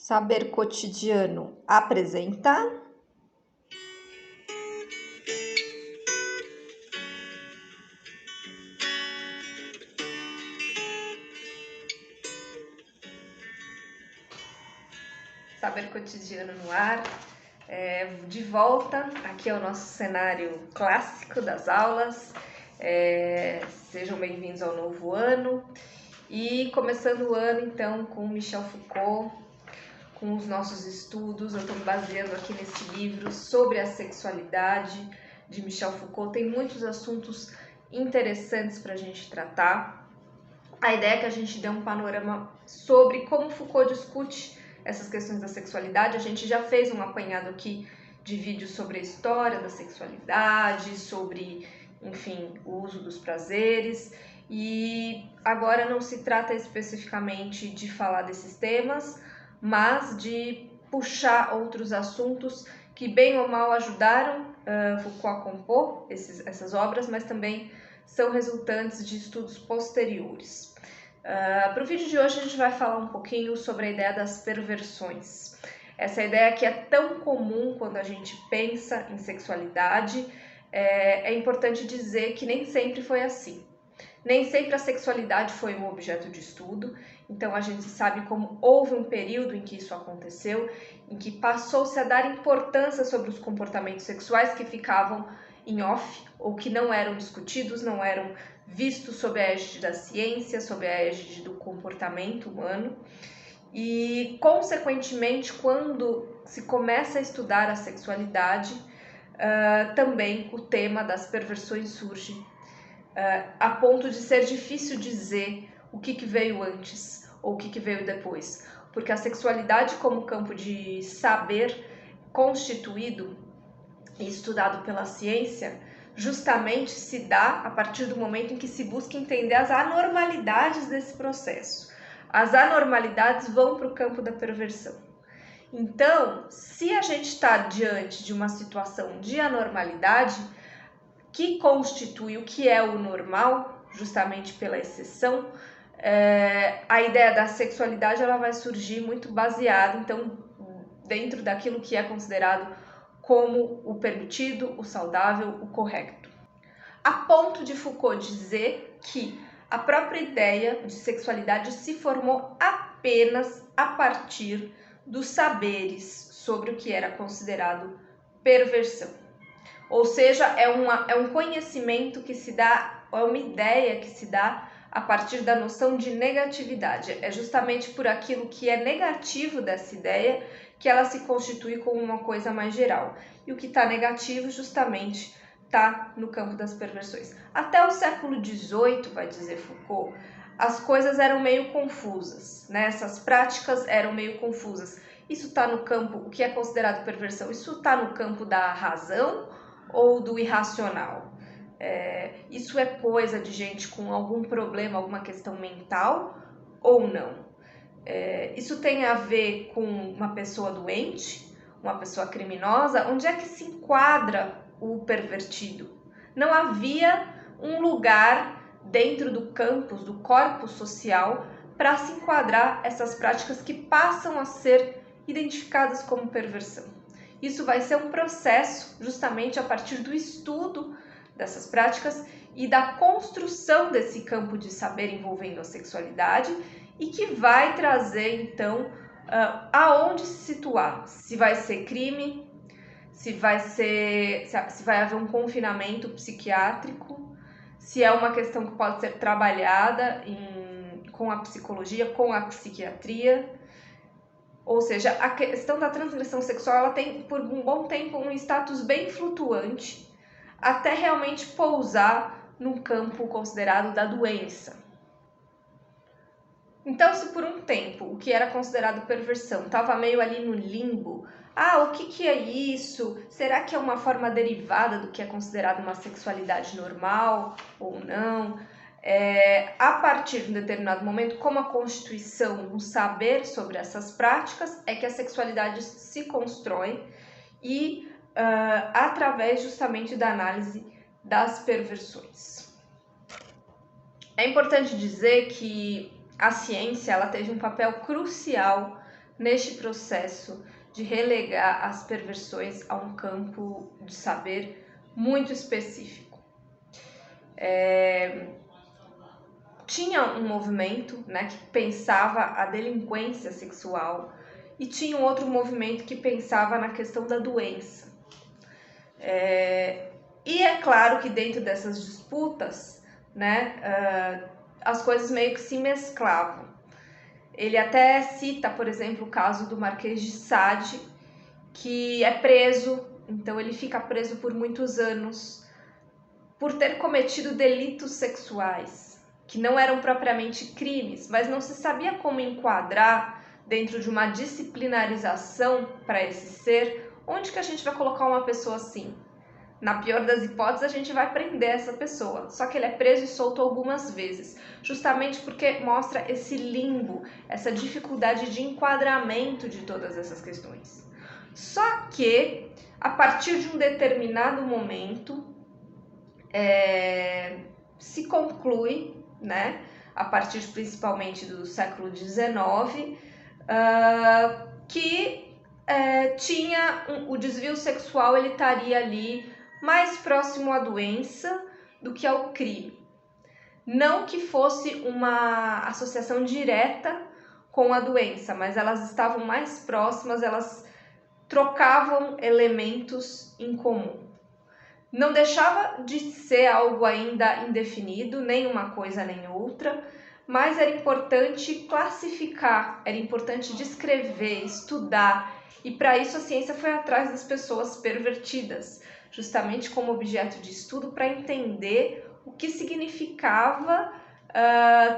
Saber Cotidiano apresenta Saber Cotidiano no ar, de volta, aqui é o nosso cenário clássico das aulas. Sejam bem-vindos ao novo ano e começando o ano então com Michel Foucault, com os nossos estudos. Eu estou me baseando aqui nesse livro sobre a sexualidade de Michel Foucault. Tem muitos assuntos interessantes para a gente tratar. A ideia é que a gente dê um panorama sobre como Foucault discute essas questões da sexualidade. A gente já fez um apanhado aqui de vídeos sobre a história da sexualidade, sobre, enfim, o uso dos prazeres. E agora não se trata especificamente de falar desses temas, mas de puxar outros assuntos que bem ou mal ajudaram Foucault a compor essas obras, mas também são resultantes de estudos posteriores. Para o vídeo de hoje a gente vai falar um pouquinho sobre a ideia das perversões. Essa ideia que é tão comum quando a gente pensa em sexualidade. É importante dizer que nem sempre foi assim. Nem sempre a sexualidade foi um objeto de estudo, então a gente sabe como houve um período em que isso aconteceu, em que passou-se a dar importância sobre os comportamentos sexuais que ficavam em off, ou que não eram discutidos, não eram vistos sob a égide da ciência, sob a égide do comportamento humano. E, consequentemente, quando se começa a estudar a sexualidade, também o tema das perversões surge, a ponto de ser difícil dizer o que veio antes ou o que veio depois, porque a sexualidade como campo de saber constituído e estudado pela ciência justamente se dá a partir do momento em que se busca entender as anormalidades desse processo. As anormalidades vão para o campo da perversão. Então, se a gente está diante de uma situação de anormalidade que constitui o que é o normal, justamente pela exceção, a ideia da sexualidade ela vai surgir muito baseada, então, dentro daquilo que é considerado como o permitido, o saudável, o correto. A ponto de Foucault dizer que a própria ideia de sexualidade se formou apenas a partir dos saberes sobre o que era considerado perversão. Ou seja, é um conhecimento que se dá, é uma ideia que se dá a partir da noção de negatividade. É justamente por aquilo que é negativo dessa ideia que ela se constitui como uma coisa mais geral. E o que está negativo justamente está no campo das perversões. Até o século XVIII, vai dizer Foucault, as coisas eram meio confusas, né? Essas práticas eram meio confusas. Isso está no campo, o que é considerado perversão, isso está no campo da razão ou do irracional? Isso é coisa de gente com algum problema, alguma questão mental ou não? Isso tem a ver com uma pessoa doente, uma pessoa criminosa? Onde é que se enquadra o pervertido? Não havia um lugar dentro do campus, do corpus social, para se enquadrar essas práticas que passam a ser identificadas como perversão. Isso vai ser um processo justamente a partir do estudo dessas práticas e da construção desse campo de saber envolvendo a sexualidade e que vai trazer, então, aonde se situar. Se vai ser crime, se vai haver um confinamento psiquiátrico, se é uma questão que pode ser trabalhada com a psicologia, com a psiquiatria. Ou seja, a questão da transgressão sexual ela tem por um bom tempo um status bem flutuante, até realmente pousar num campo considerado da doença. Então, se por um tempo o que era considerado perversão estava meio ali no limbo, o que é isso? Será que é uma forma derivada do que é considerado uma sexualidade normal ou não? A partir de um determinado momento, como a Constituição, um saber sobre essas práticas, é que a sexualidade se constrói e através justamente da análise das perversões. É importante dizer que a ciência ela teve um papel crucial neste processo de relegar as perversões a um campo de saber muito específico. Tinha um movimento, né, que pensava a delinquência sexual e tinha um outro movimento que pensava na questão da doença. E é claro que dentro dessas disputas, né, as coisas meio que se mesclavam. Ele até cita, por exemplo, o caso do Marquês de Sade, que é preso, então ele fica preso por muitos anos por ter cometido delitos sexuais, que não eram propriamente crimes, mas não se sabia como enquadrar dentro de uma disciplinarização para esse ser. Onde que a gente vai colocar uma pessoa assim? Na pior das hipóteses, a gente vai prender essa pessoa. Só que ele é preso e solto algumas vezes, justamente porque mostra esse limbo, essa dificuldade de enquadramento de todas essas questões. Só que, a partir de um determinado momento, se conclui, né, a partir principalmente do século XIX, que tinha o desvio sexual, ele estaria ali mais próximo à doença do que ao crime. Não que fosse uma associação direta com a doença, mas elas estavam mais próximas, elas trocavam elementos em comum. Não deixava de ser algo ainda indefinido, nem uma coisa nem outra, mas era importante classificar, era importante descrever, estudar, e para isso a ciência foi atrás das pessoas pervertidas, justamente como objeto de estudo para entender o que significava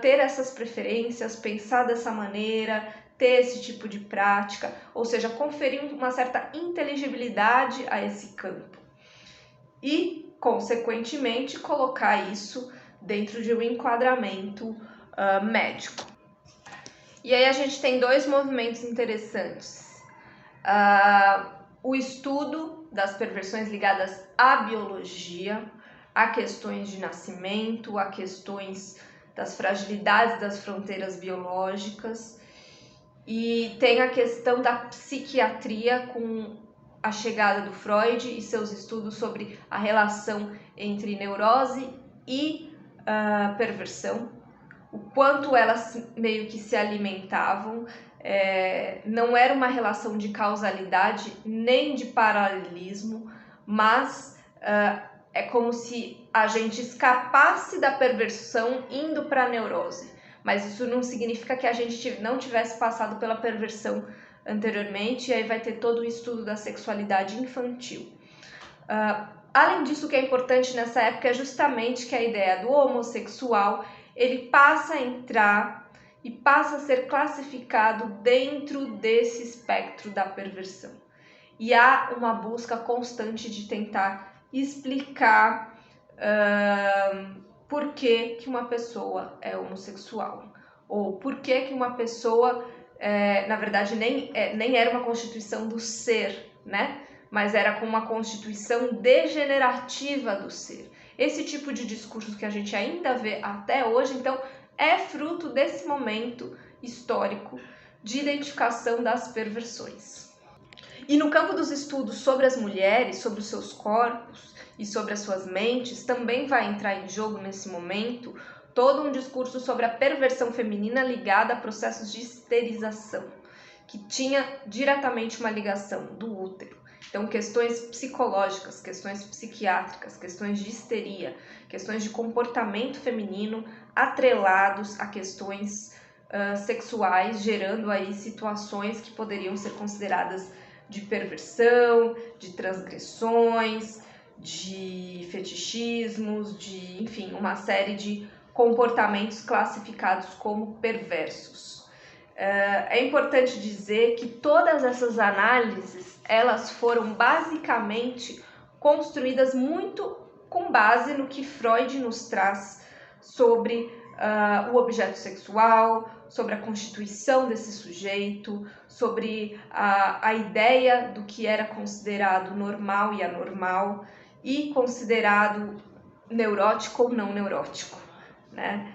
ter essas preferências, pensar dessa maneira, ter esse tipo de prática, ou seja, conferir uma certa inteligibilidade a esse campo e, consequentemente, colocar isso dentro de um enquadramento médico. E aí a gente tem dois movimentos interessantes. O estudo das perversões ligadas à biologia, a questões de nascimento, a questões das fragilidades das fronteiras biológicas, e tem a questão da psiquiatria com a chegada do Freud e seus estudos sobre a relação entre neurose e perversão, o quanto elas meio que se alimentavam. Não era uma relação de causalidade nem de paralelismo, mas é como se a gente escapasse da perversão indo para a neurose, mas isso não significa que a gente não tivesse passado pela perversão anteriormente, e aí vai ter todo o estudo da sexualidade infantil. Além disso, o que é importante nessa época é justamente que a ideia do homossexual ele passa a entrar e passa a ser classificado dentro desse espectro da perversão. E há uma busca constante de tentar explicar por que uma pessoa é homossexual, ou por que uma pessoa, na verdade, nem era uma constituição do ser, né? Mas era com uma constituição degenerativa do ser. Esse tipo de discurso que a gente ainda vê até hoje, então, é fruto desse momento histórico de identificação das perversões. E no campo dos estudos sobre as mulheres, sobre os seus corpos e sobre as suas mentes, também vai entrar em jogo nesse momento todo um discurso sobre a perversão feminina ligada a processos de esterilização, que tinha diretamente uma ligação do útero. Então, questões psicológicas, questões psiquiátricas, questões de histeria, questões de comportamento feminino atrelados a questões sexuais, gerando aí situações que poderiam ser consideradas de perversão, de transgressões, de fetichismos, de, enfim, uma série de comportamentos classificados como perversos. É importante dizer que todas essas análises, elas foram basicamente construídas muito com base no que Freud nos traz sobre o objeto sexual, sobre a constituição desse sujeito, sobre a ideia do que era considerado normal e anormal e considerado neurótico ou não neurótico, né?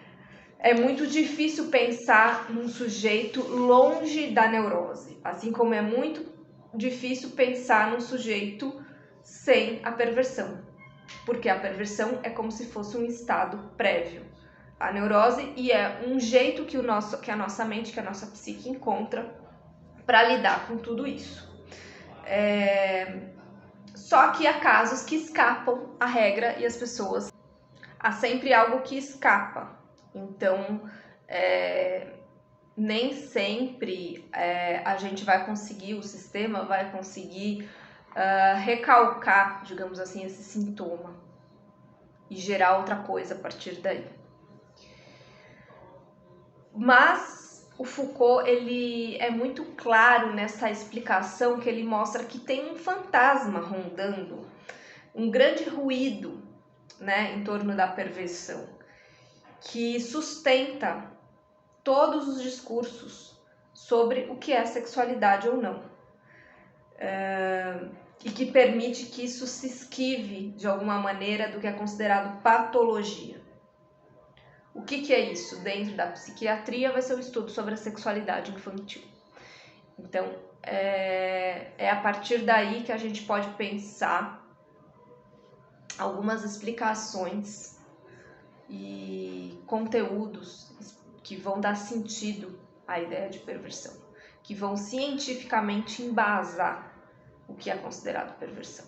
é muito difícil pensar num sujeito longe da neurose, assim como é muito difícil pensar num sujeito sem a perversão, porque a perversão é como se fosse um estado prévio à neurose e é um jeito que a nossa mente, que a nossa psique encontra para lidar com tudo isso. Só que há casos que escapam à regra e as pessoas... Há sempre algo que escapa. Então, nem sempre a gente vai conseguir, o sistema vai conseguir recalcar, digamos assim, esse sintoma e gerar outra coisa a partir daí. Mas o Foucault, ele é muito claro nessa explicação que ele mostra que tem um fantasma rondando, um grande ruído, né, em torno da perversão, que sustenta todos os discursos sobre o que é sexualidade ou não. E que permite que isso se esquive, de alguma maneira, do que é considerado patologia. O que é isso? Dentro da psiquiatria vai ser o estudo sobre a sexualidade infantil. Então, é a partir daí que a gente pode pensar algumas explicações e conteúdos que vão dar sentido à ideia de perversão, que vão cientificamente embasar o que é considerado perversão.